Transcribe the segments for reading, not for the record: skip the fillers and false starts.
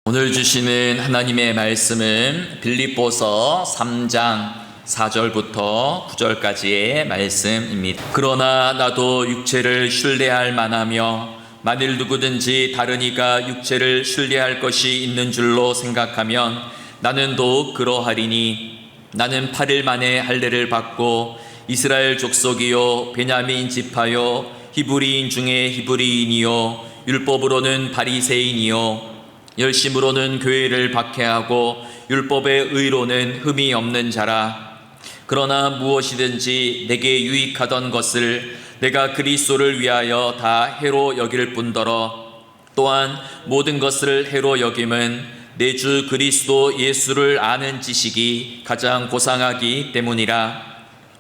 오늘 주시는 하나님의 말씀은 빌립보서 3장 4절부터 9절까지의 말씀입니다. 그러나 나도 육체를 신뢰할 만하며 만일 누구든지 다른 이가 육체를 신뢰할 것이 있는 줄로 생각하면 나는 더욱 그러하리니 나는 8일 만에 할례를 받고 이스라엘 족속이요 베냐민 지파요 히브리인 중에 히브리인이요 율법으로는 바리새인이요 열심으로는 교회를 박해하고 율법의 의로는 흠이 없는 자라. 그러나 무엇이든지 내게 유익하던 것을 내가 그리스도를 위하여 다 해로 여길 뿐더러 또한 모든 것을 해로 여김은 내 주 그리스도 예수를 아는 지식이 가장 고상하기 때문이라.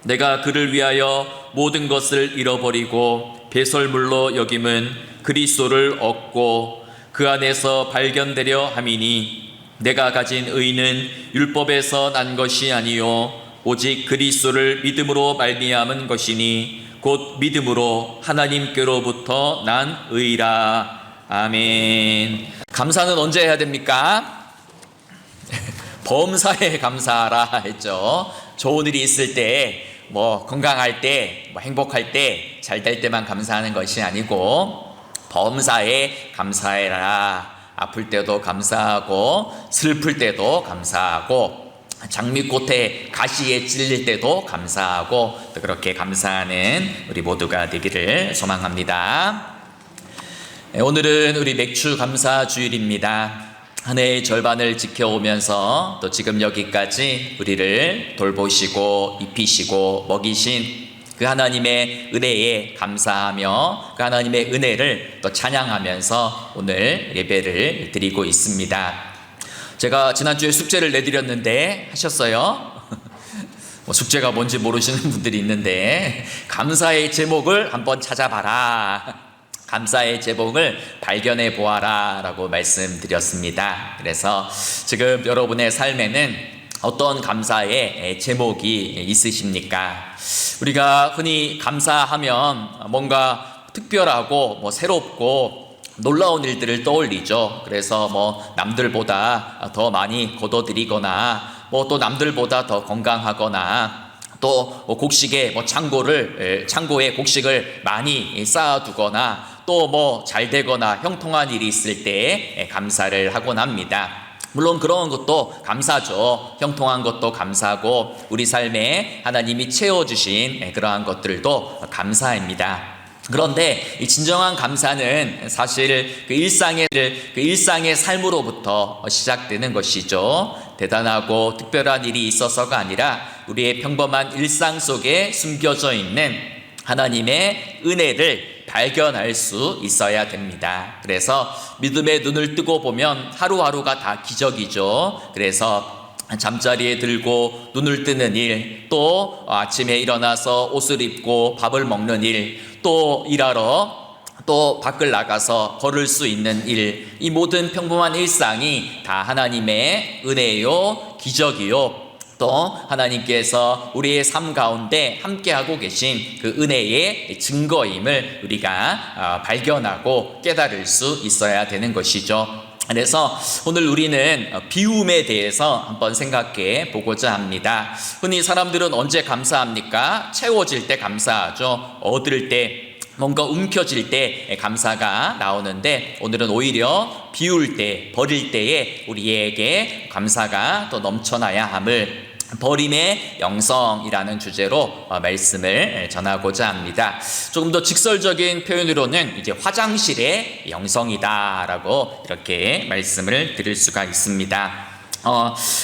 내가 그를 위하여 모든 것을 잃어버리고 배설물로 여김은 그리스도를 얻고 그 안에서 발견되려 함이니 내가 가진 의는 율법에서 난 것이 아니요 오직 그리스도를 믿음으로 말미암은 것이니 곧 믿음으로 하나님께로부터 난 의라. 아멘. 감사는 언제 해야 됩니까? 범사에 감사하라 했죠. 좋은 일이 있을 때, 건강할 때, 행복할 때, 잘 될 때만 감사하는 것이 아니고 범사에 감사해라. 아플 때도 감사하고 슬플 때도 감사하고 장미꽃에 가시에 찔릴 때도 감사하고 또 그렇게 감사하는 우리 모두가 되기를 소망합니다. 오늘은 우리 맥주 감사 주일입니다. 한 해의 절반을 지켜오면서 또 지금 여기까지 우리를 돌보시고 입히시고 먹이신 그 하나님의 은혜에 감사하며 그 하나님의 은혜를 또 찬양하면서 오늘 예배를 드리고 있습니다. 제가 지난주에 숙제를 내드렸는데 하셨어요? 숙제가 뭔지 모르시는 분들이 있는데 감사의 제목을 한번 찾아봐라. 감사의 제목을 발견해 보아라 라고 말씀드렸습니다. 그래서 지금 여러분의 삶에는 어떤 감사의 제목이 있으십니까? 우리가 흔히 감사하면 뭔가 특별하고 새롭고 놀라운 일들을 떠올리죠. 그래서 남들보다 더 많이 거둬들이거나 또 남들보다 더 건강하거나 또 곡식에 창고에 곡식을 많이 쌓아두거나 또 잘 되거나 형통한 일이 있을 때 감사를 하곤 합니다. 물론 그런 것도 감사죠. 형통한 것도 감사하고 우리 삶에 하나님이 채워주신 그러한 것들도 감사입니다. 그런데 이 진정한 감사는 사실 그 일상의 삶으로부터 시작되는 것이죠. 대단하고 특별한 일이 있어서가 아니라 우리의 평범한 일상 속에 숨겨져 있는 하나님의 은혜를 발견할 수 있어야 됩니다. 그래서 믿음의 눈을 뜨고 보면 하루하루가 다 기적이죠. 그래서 잠자리에 들고 눈을 뜨는 일, 또 아침에 일어나서 옷을 입고 밥을 먹는 일, 또 일하러 또 밖을 나가서 걸을 수 있는 일, 이 모든 평범한 일상이 다 하나님의 은혜요, 기적이요, 또 하나님께서 우리의 삶 가운데 함께하고 계신 그 은혜의 증거임을 우리가 발견하고 깨달을 수 있어야 되는 것이죠. 그래서 오늘 우리는 비움에 대해서 한번 생각해 보고자 합니다. 흔히 사람들은 언제 감사합니까? 채워질 때 감사하죠. 얻을 때, 뭔가 움켜질 때 감사가 나오는데 오늘은 오히려 비울 때, 버릴 때에 우리에게 감사가 또 넘쳐나야 함을 버림의 영성이라는 주제로 말씀을 전하고자 합니다. 조금 더 직설적인 표현으로는 이제 화장실의 영성이다라고 이렇게 말씀을 드릴 수가 있습니다.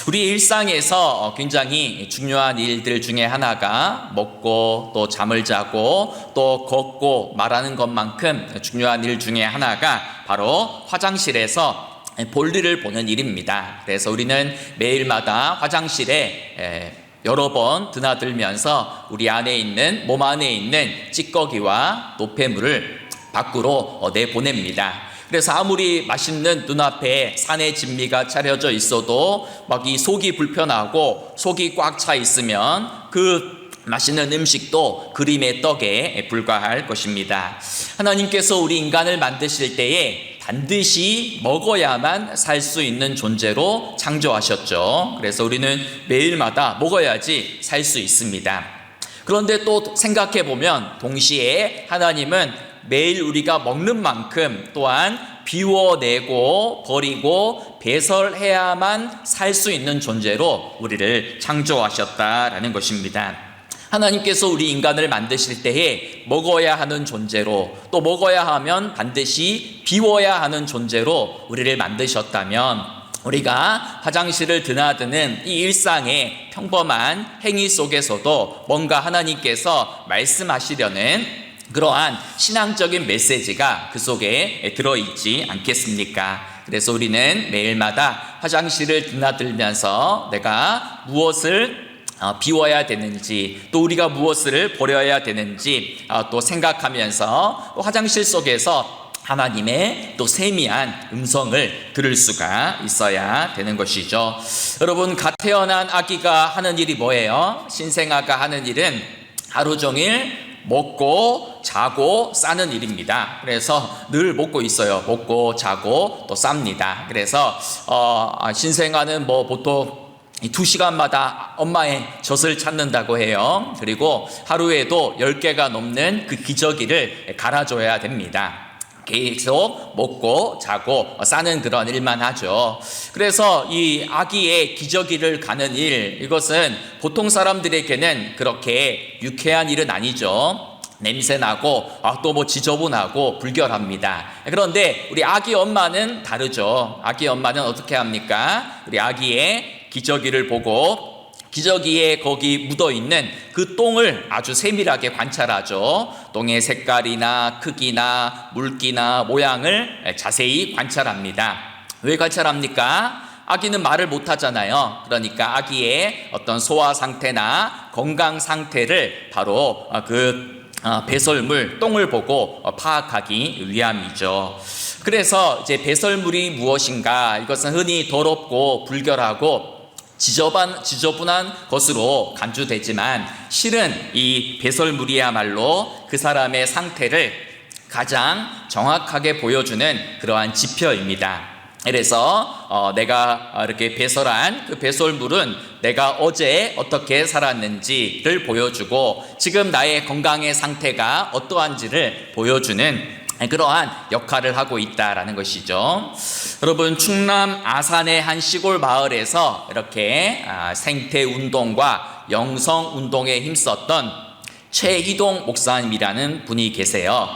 우리 일상에서 굉장히 중요한 일들 중에 하나가 먹고 또 잠을 자고 또 걷고 말하는 것만큼 중요한 일 중에 하나가 바로 화장실에서 볼일을 보는 일입니다. 그래서 우리는 매일마다 화장실에 여러 번 드나들면서 우리 몸 안에 있는 찌꺼기와 노폐물을 밖으로 내보냅니다. 그래서 아무리 맛있는 눈앞에 산의 진미가 차려져 있어도 이 속이 불편하고 속이 꽉 차 있으면 그 맛있는 음식도 그림의 떡에 불과할 것입니다. 하나님께서 우리 인간을 만드실 때에 반드시 먹어야만 살 수 있는 존재로 창조하셨죠. 그래서 우리는 매일마다 먹어야지 살 수 있습니다. 그런데 또 생각해 보면 동시에 하나님은 매일 우리가 먹는 만큼 또한 비워내고 버리고 배설해야만 살 수 있는 존재로 우리를 창조하셨다라는 것입니다. 하나님께서 우리 인간을 만드실 때에 먹어야 하는 존재로, 또 먹어야 하면 반드시 비워야 하는 존재로 우리를 만드셨다면, 우리가 화장실을 드나드는 이 일상의 평범한 행위 속에서도 뭔가 하나님께서 말씀하시려는 그러한 신앙적인 메시지가 그 속에 들어있지 않겠습니까? 그래서 우리는 매일마다 화장실을 드나들면서 내가 무엇을 비워야 되는지, 또 우리가 무엇을 버려야 되는지 또 생각하면서 또 화장실 속에서 하나님의 또 세미한 음성을 들을 수가 있어야 되는 것이죠. 여러분, 갓 태어난 아기가 하는 일이 뭐예요? 신생아가 하는 일은 하루 종일 먹고 자고 싸는 일입니다. 그래서 늘 먹고 있어요. 먹고 자고 또 쌉니다. 그래서 신생아는 뭐 보통 2시간마다 엄마의 젖을 찾는다고 해요. 그리고 하루에도 10개가 넘는 그 기저귀를 갈아줘야 됩니다. 계속 먹고 자고 싸는 그런 일만 하죠. 그래서 이 아기의 기저귀를 가는 일, 이것은 보통 사람들에게는 그렇게 유쾌한 일은 아니죠. 냄새나고 또 뭐 지저분하고 불결합니다. 그런데 우리 아기 엄마는 다르죠. 아기 엄마는 어떻게 합니까? 우리 아기의 기저귀를 보고 기저귀에 거기 묻어있는 그 똥을 아주 세밀하게 관찰하죠. 똥의 색깔이나 크기나 물기나 모양을 자세히 관찰합니다. 왜 관찰합니까? 아기는 말을 못하잖아요. 그러니까 아기의 어떤 소화 상태나 건강 상태를 바로 배설물, 똥을 보고 파악하기 위함이죠. 그래서 이제 배설물이 무엇인가? 이것은 흔히 더럽고 불결하고 지저분한 것으로 간주되지만, 실은 이 배설물이야말로 그 사람의 상태를 가장 정확하게 보여주는 그러한 지표입니다. 그래서 내가 이렇게 배설한 그 배설물은 내가 어제 어떻게 살았는지를 보여주고 지금 나의 건강의 상태가 어떠한지를 보여주는 그러한 역할을 하고 있다라는 것이죠. 여러분, 충남 아산의 한 시골 마을에서 이렇게 생태 운동과 영성 운동에 힘썼던 최희동 목사님이라는 분이 계세요.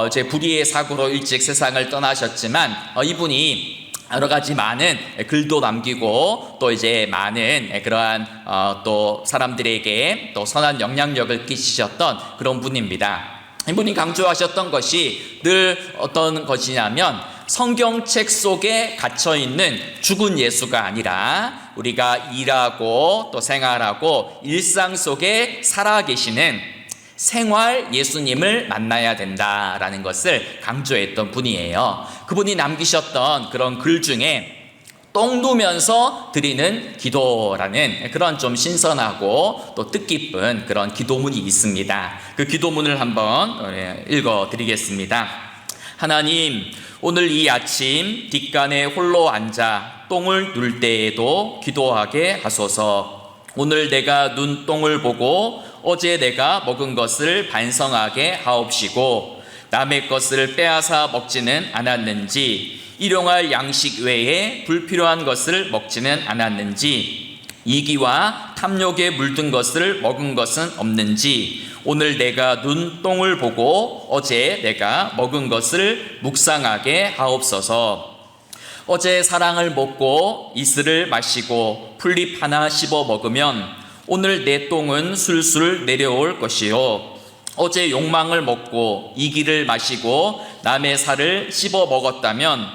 제 불의의 사고로 일찍 세상을 떠나셨지만 이분이 여러 가지 많은 글도 남기고 또 이제 많은 그러한 또 사람들에게 또 선한 영향력을 끼치셨던 그런 분입니다. 이분이 강조하셨던 것이 늘 어떤 것이냐면, 성경책 속에 갇혀있는 죽은 예수가 아니라 우리가 일하고 또 생활하고 일상 속에 살아계시는 생활 예수님을 만나야 된다라는 것을 강조했던 분이에요. 그분이 남기셨던 그런 글 중에 똥 누면서 드리는 기도라는 그런 좀 신선하고 또 뜻깊은 그런 기도문이 있습니다. 그 기도문을 한번 읽어 드리겠습니다. 하나님, 오늘 이 아침 뒷간에 홀로 앉아 똥을 눌 때에도 기도하게 하소서. 오늘 내가 눈 똥을 보고 어제 내가 먹은 것을 반성하게 하옵시고, 남의 것을 빼앗아 먹지는 않았는지, 일용할 양식 외에 불필요한 것을 먹지는 않았는지, 이기와 탐욕에 물든 것을 먹은 것은 없는지, 오늘 내가 눈똥을 보고 어제 내가 먹은 것을 묵상하게 하옵소서. 어제 사랑을 먹고 이슬을 마시고 풀잎 하나 씹어 먹으면 오늘 내 똥은 술술 내려올 것이요, 어제 욕망을 먹고 이기를 마시고 남의 살을 씹어 먹었다면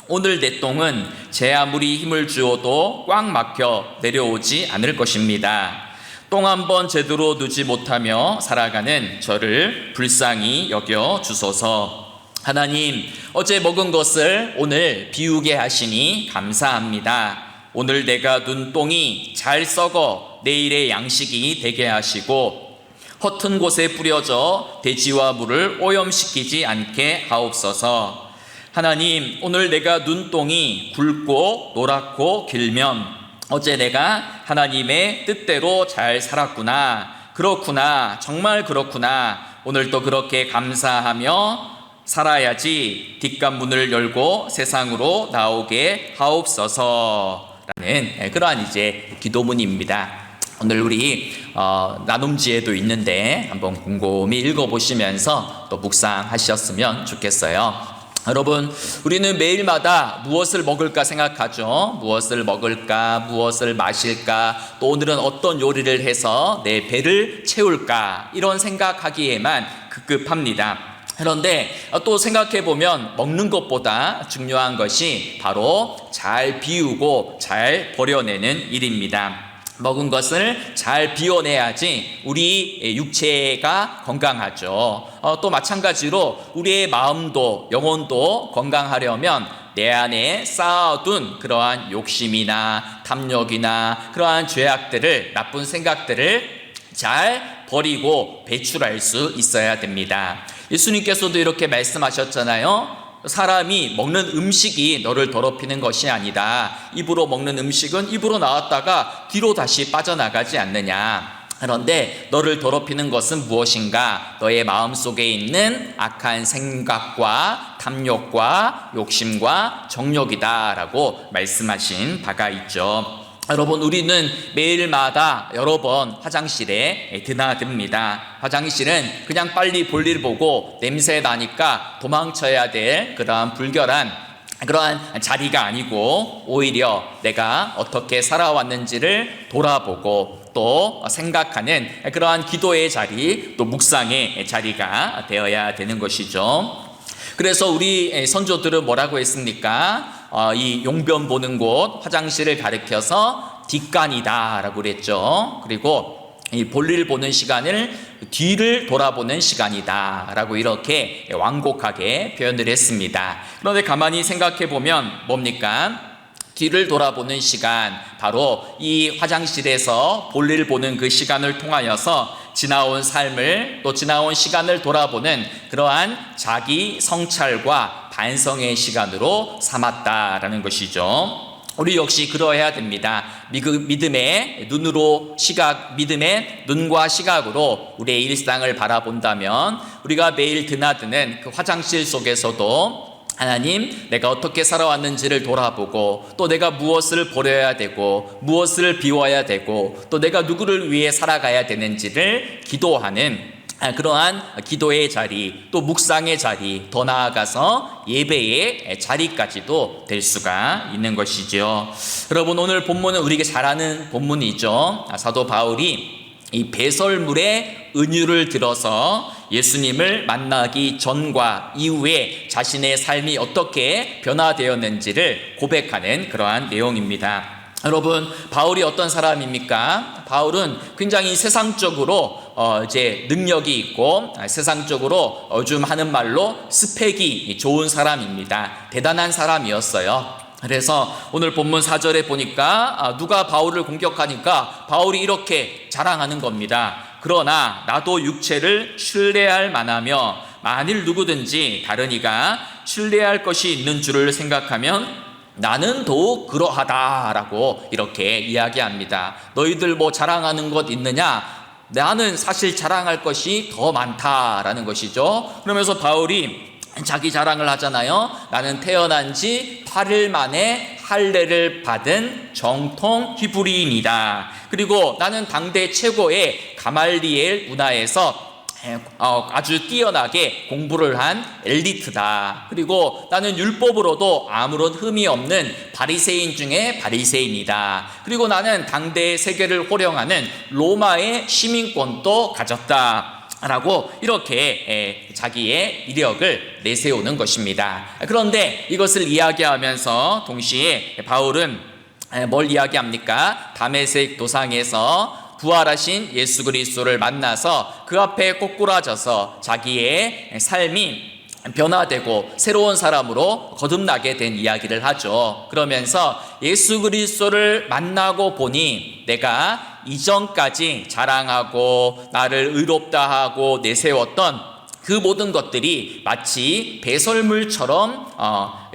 오늘 내 똥은 제 아무리 힘을 주어도 꽉 막혀 내려오지 않을 것입니다. 똥 한 번 제대로 누지 못하며 살아가는 저를 불쌍히 여겨 주소서. 하나님, 어제 먹은 것을 오늘 비우게 하시니 감사합니다. 오늘 내가 눈똥이 잘 썩어 내일의 양식이 되게 하시고 허튼 곳에 뿌려져 돼지와 물을 오염시키지 않게 하옵소서. 하나님, 오늘 내가 눈동이 굵고 노랗고 길면 어제 내가 하나님의 뜻대로 잘 살았구나. 그렇구나. 정말 그렇구나. 오늘도 그렇게 감사하며 살아야지. 뒷간문을 열고 세상으로 나오게 하옵소서. 라는 그러한 이제 기도문입니다. 오늘 우리 나눔지에도 있는데 한번 곰곰이 읽어보시면서 또 묵상하셨으면 좋겠어요. 여러분, 우리는 매일마다 무엇을 먹을까 생각하죠. 무엇을 먹을까, 무엇을 마실까, 또 오늘은 어떤 요리를 해서 내 배를 채울까, 이런 생각하기에만 급급합니다. 그런데 또 생각해보면 먹는 것보다 중요한 것이 바로 잘 비우고 잘 버려내는 일입니다. 먹은 것을 잘 비워내야지 우리 육체가 건강하죠. 또 마찬가지로 우리의 마음도 영혼도 건강하려면 내 안에 쌓아둔 그러한 욕심이나 탐욕이나 그러한 죄악들을, 나쁜 생각들을 잘 버리고 배출할 수 있어야 됩니다. 예수님께서도 이렇게 말씀하셨잖아요. 사람이 먹는 음식이 너를 더럽히는 것이 아니다. 입으로 먹는 음식은 입으로 나왔다가 뒤로 다시 빠져나가지 않느냐. 그런데 너를 더럽히는 것은 무엇인가? 너의 마음속에 있는 악한 생각과 탐욕과 욕심과 정욕이다 라고 말씀하신 바가 있죠. 여러분, 우리는 매일마다 여러 번 화장실에 드나듭니다. 화장실은 그냥 빨리 볼일 보고 냄새 나니까 도망쳐야 될 그러한 불결한 그러한 자리가 아니고 오히려 내가 어떻게 살아왔는지를 돌아보고 또 생각하는 그러한 기도의 자리, 또 묵상의 자리가 되어야 되는 것이죠. 그래서 우리 선조들은 뭐라고 했습니까? 이 용변 보는 곳, 화장실을 가리켜서 뒷간이다 라고 그랬죠. 그리고 이 볼일 보는 시간을 뒤를 돌아보는 시간이다 라고 이렇게 완곡하게 표현을 했습니다. 그런데 가만히 생각해 보면 뭡니까? 뒤를 돌아보는 시간, 바로 이 화장실에서 볼일 보는 그 시간을 통하여서 지나온 삶을, 또 지나온 시간을 돌아보는 그러한 자기 성찰과 반성의 시간으로 삼았다라는 것이죠. 우리 역시 그러해야 됩니다. 믿음의 눈과 시각으로 우리의 일상을 바라본다면 우리가 매일 드나드는 그 화장실 속에서도 하나님, 내가 어떻게 살아왔는지를 돌아보고 또 내가 무엇을 버려야 되고 무엇을 비워야 되고 또 내가 누구를 위해 살아가야 되는지를 기도하는 그러한 기도의 자리, 또 묵상의 자리, 더 나아가서 예배의 자리까지도 될 수가 있는 것이죠. 여러분, 오늘 본문은 우리에게 잘 아는 본문이죠. 사도 바울이 이 배설물의 은유를 들어서 예수님을 만나기 전과 이후에 자신의 삶이 어떻게 변화되었는지를 고백하는 그러한 내용입니다. 여러분, 바울이 어떤 사람입니까? 바울은 굉장히 세상적으로 이제 능력이 있고 세상적으로 요즘 하는 말로 스펙이 좋은 사람입니다. 대단한 사람이었어요. 그래서 오늘 본문 4절에 보니까 누가 바울을 공격하니까 바울이 이렇게 자랑하는 겁니다. 그러나 나도 육체를 신뢰할 만하며 만일 누구든지 다른 이가 신뢰할 것이 있는 줄을 생각하면 나는 더욱 그러하다라고 이렇게 이야기합니다. 너희들 뭐 자랑하는 것 있느냐? 나는 사실 자랑할 것이 더 많다라는 것이죠. 그러면서 바울이 자기 자랑을 하잖아요. 나는 태어난 지 8일 만에 할례를 받은 정통 히브리인이다. 그리고 나는 당대 최고의 가말리엘 문화에서 아주 뛰어나게 공부를 한 엘리트다. 그리고 나는 율법으로도 아무런 흠이 없는 바리새인 중에 바리새인이다. 그리고 나는 당대의 세계를 호령하는 로마의 시민권도 가졌다 라고 이렇게 자기의 이력을 내세우는 것입니다. 그런데 이것을 이야기하면서 동시에 바울은 뭘 이야기합니까? 다메섹 도상에서 부활하신 예수 그리스도를 만나서 그 앞에 꼬꾸라져서 자기의 삶이 변화되고 새로운 사람으로 거듭나게 된 이야기를 하죠. 그러면서 예수 그리스도를 만나고 보니 내가 이전까지 자랑하고 나를 의롭다 하고 내세웠던 그 모든 것들이 마치 배설물처럼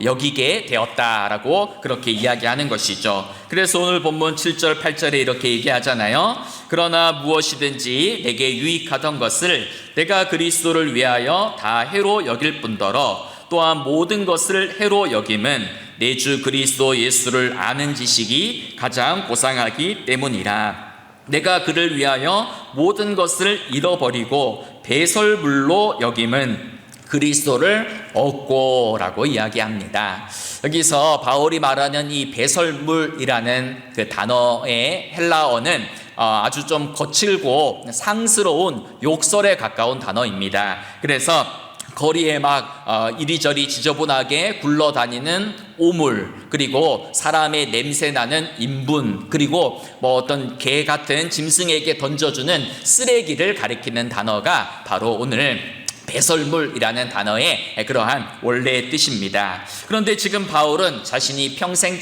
여기게 되었다라고 그렇게 이야기하는 것이죠. 그래서 오늘 본문 7절 8절에 이렇게 얘기하잖아요. 그러나 무엇이든지 내게 유익하던 것을 내가 그리스도를 위하여 다 해로 여길 뿐더러 또한 모든 것을 해로 여김은 내 주 그리스도 예수를 아는 지식이 가장 고상하기 때문이라. 내가 그를 위하여 모든 것을 잃어버리고 배설물로 여김은 그리스도를 얻고라고 이야기합니다. 여기서 바울이 말하는 이 배설물이라는 그 단어의 헬라어는 아주 좀 거칠고 상스러운 욕설에 가까운 단어입니다. 그래서 거리에 막 이리저리 지저분하게 굴러다니는 오물, 그리고 사람의 냄새 나는 인분, 그리고 뭐 어떤 개 같은 짐승에게 던져주는 쓰레기를 가리키는 단어가 바로 오늘 배설물이라는 단어의 그러한 원래의 뜻입니다. 그런데 지금 바울은 자신이 평생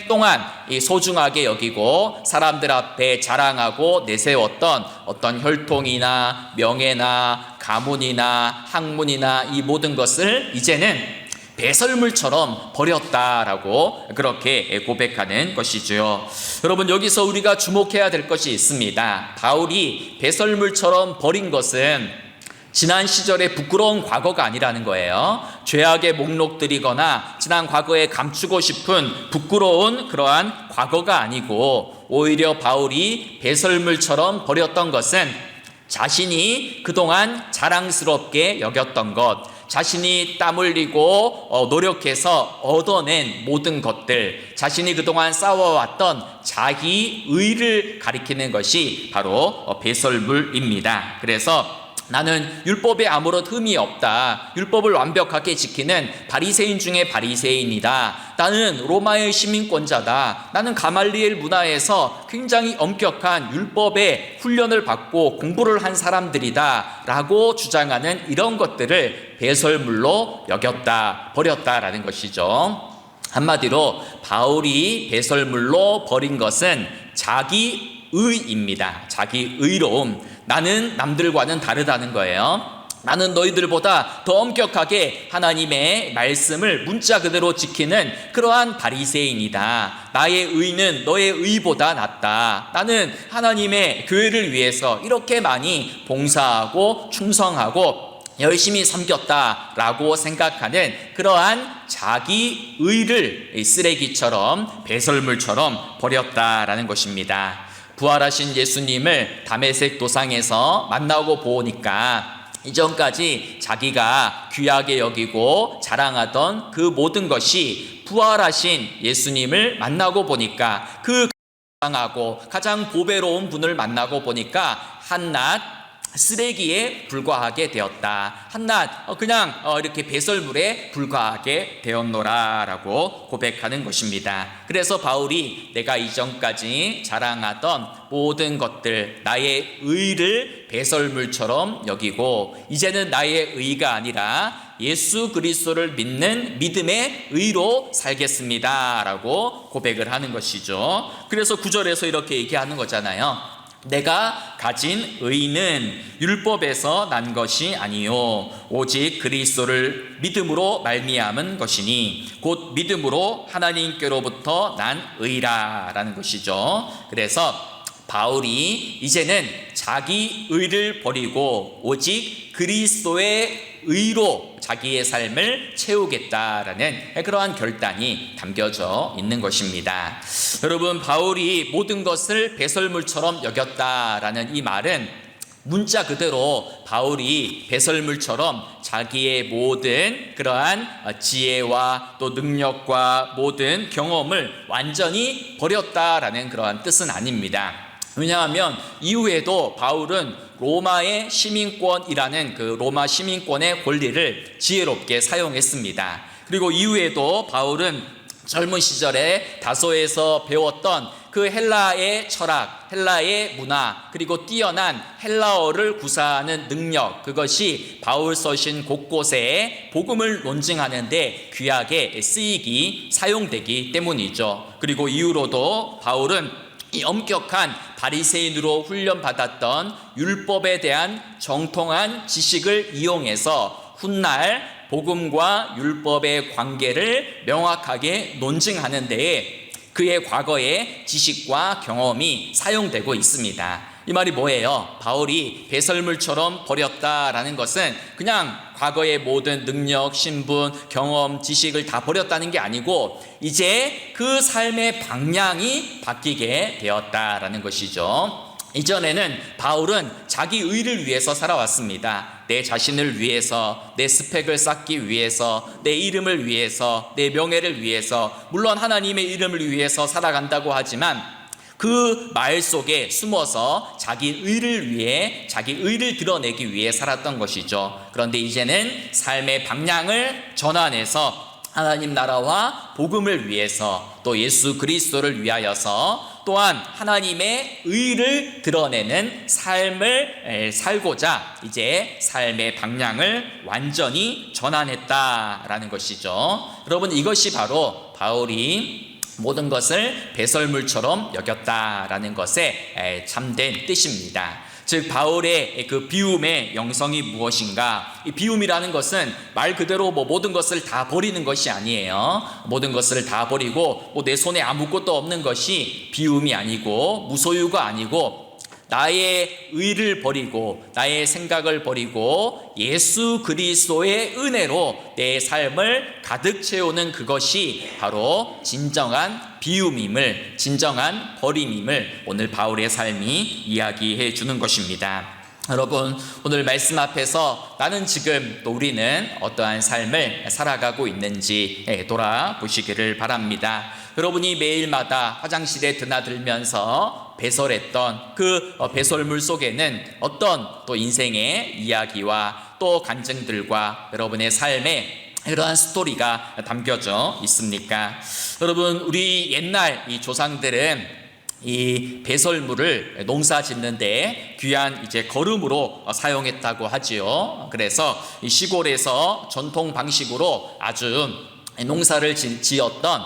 동안 소중하게 여기고 사람들 앞에 자랑하고 내세웠던 어떤 혈통이나 명예나 가문이나 학문이나 이 모든 것을 이제는 배설물처럼 버렸다라고 그렇게 고백하는 것이죠. 여러분, 여기서 우리가 주목해야 될 것이 있습니다. 바울이 배설물처럼 버린 것은 지난 시절의 부끄러운 과거가 아니라는 거예요. 죄악의 목록들이거나 지난 과거에 감추고 싶은 부끄러운 그러한 과거가 아니고, 오히려 바울이 배설물처럼 버렸던 것은 자신이 그동안 자랑스럽게 여겼던 것, 자신이 땀 흘리고 노력해서 얻어낸 모든 것들, 자신이 그동안 쌓아왔던 자기 의를 가리키는 것이 바로 배설물입니다. 그래서 나는 율법에 아무런 흠이 없다. 율법을 완벽하게 지키는 바리새인 중에 바리새인이다. 나는 로마의 시민권자다. 나는 가말리엘 문화에서 굉장히 엄격한 율법의 훈련을 받고 공부를 한 사람들이다 라고 주장하는 이런 것들을 배설물로 여겼다, 버렸다라는 것이죠. 한마디로 바울이 배설물로 버린 것은 자기 의입니다. 자기 의로움. 나는 남들과는 다르다는 거예요. 나는 너희들보다 더 엄격하게 하나님의 말씀을 문자 그대로 지키는 그러한 바리새인이다. 나의 의는 너의 의보다 낫다. 나는 하나님의 교회를 위해서 이렇게 많이 봉사하고 충성하고 열심히 섬겼다라고 생각하는 그러한 자기 의를 쓰레기처럼 배설물처럼 버렸다라는 것입니다. 부활하신 예수님을 다메섹 도상에서 만나고 보니까 이전까지 자기가 귀하게 여기고 자랑하던 그 모든 것이 부활하신 예수님을 만나고 보니까, 그 가장 가장 보배로운 분을 만나고 보니까 한낱 쓰레기에 불과하게 되었다. 한낱 그냥 이렇게 배설물에 불과하게 되었노라라고 고백하는 것입니다. 그래서 바울이 내가 이전까지 자랑하던 모든 것들, 나의 의를 배설물처럼 여기고 이제는 나의 의가 아니라 예수 그리스도를 믿는 믿음의 의로 살겠습니다 라고 고백을 하는 것이죠. 그래서 9절에서 이렇게 얘기하는 거잖아요. 내가 가진 의는 율법에서 난 것이 아니요 오직 그리스도를 믿음으로 말미암은 것이니 곧 믿음으로 하나님께로부터 난 의라라는 것이죠. 그래서 바울이 이제는 자기 의를 버리고 오직 그리스도의 의로 자기의 삶을 채우겠다라는 그러한 결단이 담겨져 있는 것입니다. 여러분, 바울이 모든 것을 배설물처럼 여겼다라는 이 말은 문자 그대로 바울이 배설물처럼 자기의 모든 그러한 지혜와 또 능력과 모든 경험을 완전히 버렸다라는 그러한 뜻은 아닙니다. 왜냐하면 이후에도 바울은 로마의 시민권이라는 그 로마 시민권의 권리를 지혜롭게 사용했습니다. 그리고 이후에도 바울은 젊은 시절에 다소에서 배웠던 그 헬라의 철학, 헬라의 문화, 그리고 뛰어난 헬라어를 구사하는 능력, 그것이 바울 서신 곳곳에 복음을 논증하는 데 귀하게 사용되기 때문이죠. 그리고 이후로도 바울은 이 엄격한 바리새인으로 훈련받았던 율법에 대한 정통한 지식을 이용해서 훗날 복음과 율법의 관계를 명확하게 논증하는 데에 그의 과거의 지식과 경험이 사용되고 있습니다. 이 말이 뭐예요? 바울이 배설물처럼 버렸다라는 것은 그냥 과거의 모든 능력, 신분, 경험, 지식을 다 버렸다는 게 아니고 이제 그 삶의 방향이 바뀌게 되었다라는 것이죠. 이전에는 바울은 자기 의를 위해서 살아왔습니다. 내 자신을 위해서, 내 스펙을 쌓기 위해서, 내 이름을 위해서, 내 명예를 위해서, 물론 하나님의 이름을 위해서 살아간다고 하지만 그 말 속에 숨어서 자기 의를 위해, 자기 의를 드러내기 위해 살았던 것이죠. 그런데 이제는 삶의 방향을 전환해서 하나님 나라와 복음을 위해서, 또 예수 그리스도를 위하여서, 또한 하나님의 의를 드러내는 삶을 살고자 이제 삶의 방향을 완전히 전환했다라는 것이죠. 여러분, 이것이 바로 바울이 모든 것을 배설물처럼 여겼다라는 것의 참된 뜻입니다. 즉 바울의 그 비움의 영성이 무엇인가? 이 비움이라는 것은 말 그대로 모든 것을 다 버리는 것이 아니에요. 모든 것을 다 버리고 내 손에 아무것도 없는 것이 비움이 아니고 무소유가 아니고 나의 의를 버리고 나의 생각을 버리고 예수 그리스도의 은혜로 내 삶을 가득 채우는 그것이 바로 진정한 비움임을, 진정한 버림임을 오늘 바울의 삶이 이야기해 주는 것입니다. 여러분, 오늘 말씀 앞에서 나는 지금 또 우리는 어떠한 삶을 살아가고 있는지 돌아보시기를 바랍니다. 여러분이 매일마다 화장실에 드나들면서 배설했던 그 배설물 속에는 어떤 또 인생의 이야기와 또 간증들과 여러분의 삶에 이러한 스토리가 담겨져 있습니까? 여러분, 우리 옛날 이 조상들은 이 배설물을 농사 짓는데 귀한 이제 거름으로 사용했다고 하지요. 그래서 이 시골에서 전통 방식으로 아주 농사를 지었던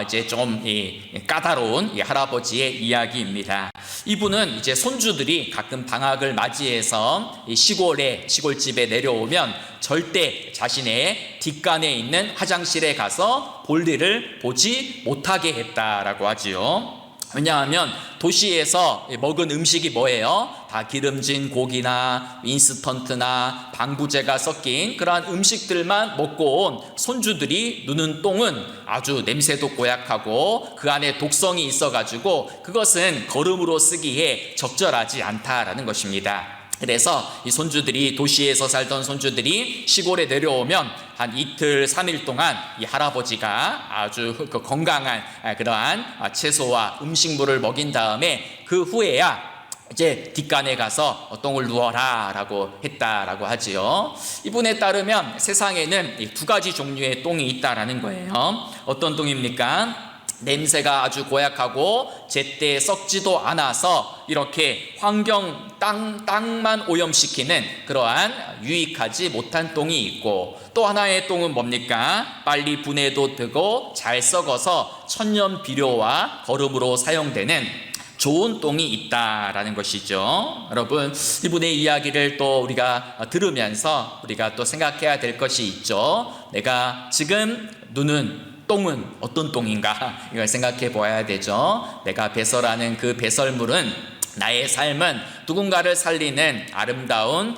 이제 좀 까다로운 이 할아버지의 이야기입니다. 이분은 이제 손주들이 가끔 방학을 맞이해서 이 시골집에 내려오면 절대 자신의 뒷간에 있는 화장실에 가서 볼일을 보지 못하게 했다라고 하지요. 왜냐하면 도시에서 먹은 음식이 뭐예요? 다 기름진 고기나 인스턴트나 방부제가 섞인 그러한 음식들만 먹고 온 손주들이 누는 똥은 아주 냄새도 고약하고 그 안에 독성이 있어가지고 그것은 거름으로 쓰기에 적절하지 않다라는 것입니다. 그래서 이 손주들이, 도시에서 살던 손주들이 시골에 내려오면 한 이틀 3일 동안 이 할아버지가 아주 건강한 그러한 채소와 음식물을 먹인 다음에 그 후에야 이제 뒷간에 가서 똥을 누워라 라고 했다라고 하지요. 이분에 따르면 세상에는 두 가지 종류의 똥이 있다라는 거예요. 어떤 똥입니까? 냄새가 아주 고약하고 제때 썩지도 않아서 이렇게 환경 땅만 오염시키는 그러한 유익하지 못한 똥이 있고, 또 하나의 똥은 뭡니까? 빨리 분해도 되고 잘 썩어서 천연 비료와 거름으로 사용되는 좋은 똥이 있다라는 것이죠. 여러분, 이분의 이야기를 또 우리가 들으면서 우리가 또 생각해야 될 것이 있죠. 내가 지금 누는 똥은 어떤 똥인가? 이걸 생각해 보아야 되죠. 내가 배설하는 그 배설물은, 나의 삶은 누군가를 살리는 아름다운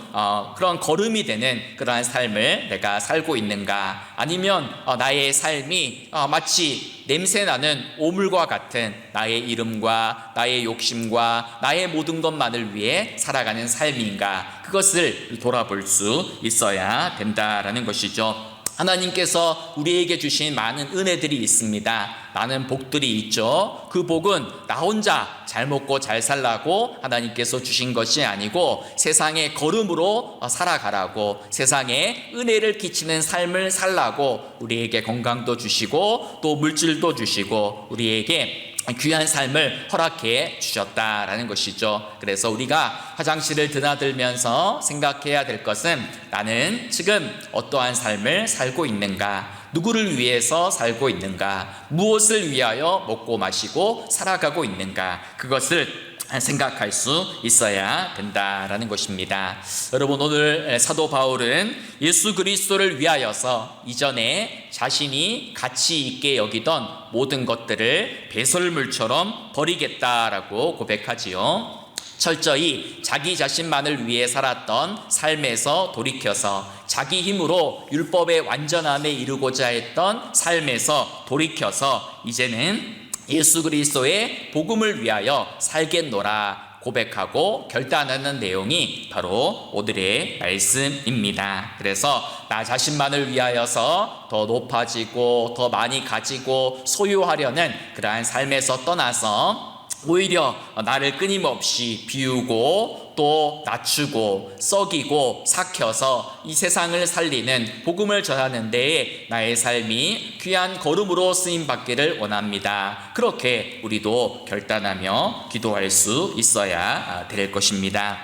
그런 거름이 되는 그러한 삶을 내가 살고 있는가? 아니면 나의 삶이 마치 냄새나는 오물과 같은 나의 이름과 나의 욕심과 나의 모든 것만을 위해 살아가는 삶인가? 그것을 돌아볼 수 있어야 된다라는 것이죠. 하나님께서 우리에게 주신 많은 은혜들이 있습니다. 많은 복들이 있죠. 그 복은 나 혼자 잘 먹고 잘 살라고 하나님께서 주신 것이 아니고 세상의 거름으로 살아가라고, 세상에 은혜를 끼치는 삶을 살라고 우리에게 건강도 주시고 또 물질도 주시고 우리에게 귀한 삶을 허락해 주셨다라는 것이죠. 그래서 우리가 화장실을 드나들면서 생각해야 될 것은 나는 지금 어떠한 삶을 살고 있는가? 누구를 위해서 살고 있는가, 무엇을 위하여 먹고 마시고 살아가고 있는가, 그것을 생각할 수 있어야 된다라는 것입니다. 여러분, 오늘 사도 바울은 예수 그리스도를 위하여서 이전에 자신이 가치 있게 여기던 모든 것들을 배설물처럼 버리겠다라고 고백하지요. 철저히 자기 자신만을 위해 살았던 삶에서 돌이켜서 자기 힘으로 율법의 완전함에 이루고자 했던 삶에서 돌이켜서 이제는 예수 그리스도의 복음을 위하여 살겠노라 고백하고 결단하는 내용이 바로 오늘의 말씀입니다. 그래서 나 자신만을 위하여서 더 높아지고 더 많이 가지고 소유하려는 그러한 삶에서 떠나서 오히려 나를 끊임없이 비우고 또 낮추고 썩이고 삭혀서 이 세상을 살리는 복음을 전하는 데에 나의 삶이 귀한 거름으로 쓰임받기를 원합니다. 그렇게 우리도 결단하며 기도할 수 있어야 될 것입니다.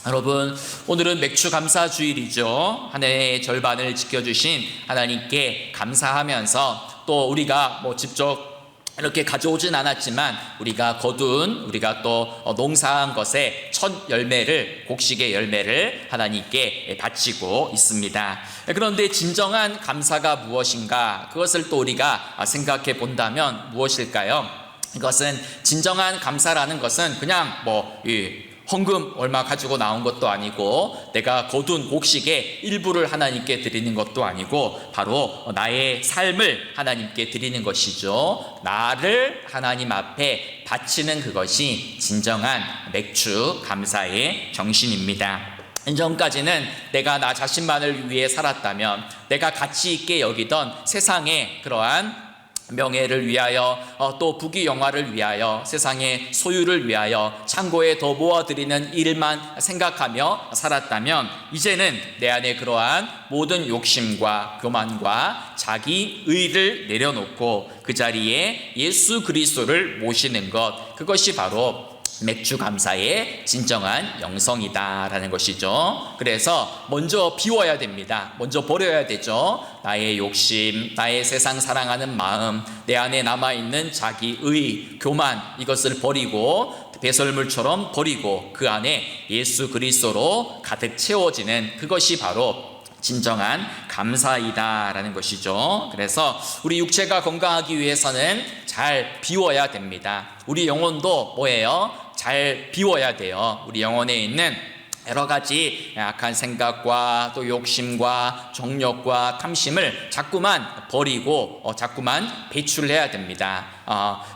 여러분, 오늘은 맥주 감사 주일이죠. 한 해의 절반을 지켜주신 하나님께 감사하면서 또 우리가 직접 이렇게 가져오진 않았지만 우리가 거둔, 우리가 또 농사한 것의 첫 열매를, 곡식의 열매를 하나님께 바치고 있습니다. 그런데 진정한 감사가 무엇인가? 그것을 또 우리가 생각해 본다면 무엇일까요? 이것은 진정한 감사라는 것은 그냥 헌금 얼마 가지고 나온 것도 아니고 내가 거둔 곡식의 일부를 하나님께 드리는 것도 아니고 바로 나의 삶을 하나님께 드리는 것이죠. 나를 하나님 앞에 바치는 그것이 진정한 맥주 감사의 정신입니다. 이전까지는 내가 나 자신만을 위해 살았다면, 내가 가치 있게 여기던 세상의 그러한 명예를 위하여 또 부귀영화를 위하여 세상의 소유를 위하여 창고에 더 모아드리는 일만 생각하며 살았다면, 이제는 내 안에 그러한 모든 욕심과 교만과 자기 의를 내려놓고 그 자리에 예수 그리스도를 모시는 것, 그것이 바로 맥주 감사의 진정한 영성이다라는 것이죠. 그래서 먼저 비워야 됩니다. 먼저 버려야 되죠. 나의 욕심, 나의 세상 사랑하는 마음, 내 안에 남아있는 자기의 교만, 이것을 버리고 배설물처럼 버리고 그 안에 예수 그리스도로 가득 채워지는 그것이 바로 진정한 감사이다라는 것이죠. 그래서 우리 육체가 건강하기 위해서는 잘 비워야 됩니다. 우리 영혼도 뭐예요? 잘 비워야 돼요. 우리 영혼에 있는 여러 가지 악한 생각과 또 욕심과 정욕과 탐심을 자꾸만 버리고 자꾸만 배출해야 됩니다.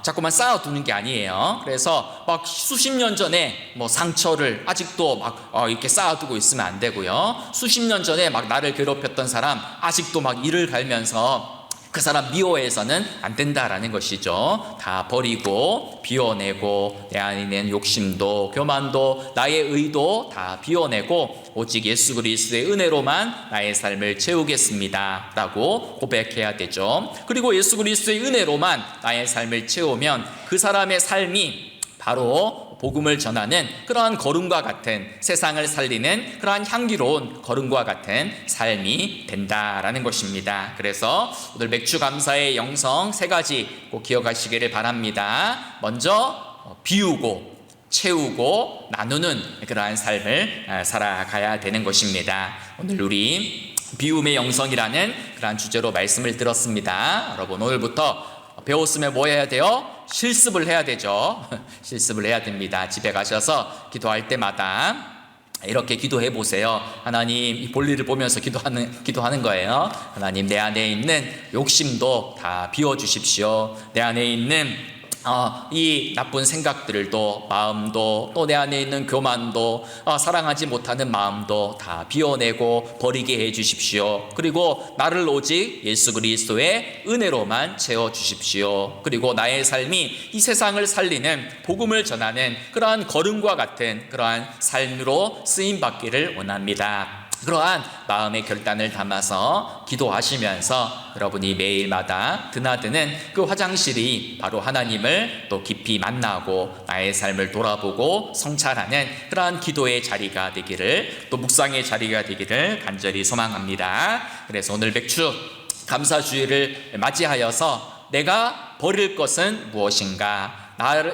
자꾸만 쌓아두는 게 아니에요. 그래서 막 수십 년 전에 상처를 아직도 이렇게 쌓아두고 있으면 안 되고요. 수십 년 전에 나를 괴롭혔던 사람 아직도 이를 갈면서 그 사람 미워해서는 안 된다라는 것이죠. 다 버리고 비워내고 내 안에 있는 욕심도 교만도 나의 의도 다 비워내고 오직 예수 그리스도의 은혜로만 나의 삶을 채우겠습니다 라고 고백해야 되죠. 그리고 예수 그리스도의 은혜로만 나의 삶을 채우면 그 사람의 삶이 바로 복음을 전하는 그러한 걸음과 같은, 세상을 살리는 그러한 향기로운 걸음과 같은 삶이 된다라는 것입니다. 그래서 오늘 맥주 감사의 영성 3가지 꼭 기억하시기를 바랍니다. 먼저 비우고 채우고 나누는 그러한 삶을 살아가야 되는 것입니다. 오늘 우리 비움의 영성이라는 그러한 주제로 말씀을 들었습니다. 여러분, 오늘부터 배웠으면 뭐 해야 돼요? 실습을 해야 되죠. 실습을 해야 됩니다. 집에 가셔서 기도할 때마다 이렇게 기도해 보세요. 하나님, 이 볼일을 보면서 기도하는 거예요. 하나님, 내 안에 있는 욕심도 다 비워주십시오. 내 안에 있는 이 나쁜 생각들도, 마음도, 또 내 안에 있는 교만도, 사랑하지 못하는 마음도 다 비워내고 버리게 해 주십시오. 그리고 나를 오직 예수 그리스도의 은혜로만 채워 주십시오. 그리고 나의 삶이 이 세상을 살리는 복음을 전하는 그러한 걸음과 같은 그러한 삶으로 쓰임 받기를 원합니다. 그러한 마음의 결단을 담아서 기도하시면서 여러분이 매일마다 드나드는 그 화장실이 바로 하나님을 또 깊이 만나고 나의 삶을 돌아보고 성찰하는 그러한 기도의 자리가 되기를, 또 묵상의 자리가 되기를 간절히 소망합니다. 그래서 오늘 맥주 감사주일을 맞이하여서 내가 버릴 것은 무엇인가,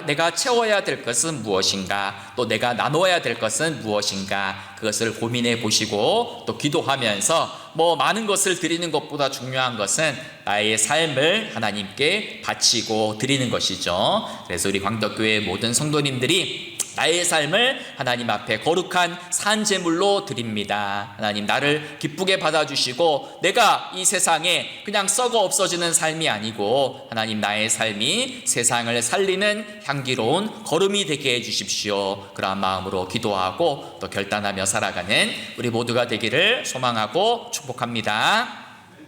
내가 채워야 될 것은 무엇인가, 또 내가 나눠야 될 것은 무엇인가, 그것을 고민해 보시고 또 기도하면서 많은 것을 드리는 것보다 중요한 것은 나의 삶을 하나님께 바치고 드리는 것이죠. 그래서 우리 광덕교회 모든 성도님들이 나의 삶을 하나님 앞에 거룩한 산제물로 드립니다. 하나님, 나를 기쁘게 받아주시고 내가 이 세상에 그냥 썩어 없어지는 삶이 아니고 하나님, 나의 삶이 세상을 살리는 향기로운 걸음이 되게 해주십시오. 그러한 마음으로 기도하고 또 결단하며 살아가는 우리 모두가 되기를 소망하고 축복합니다.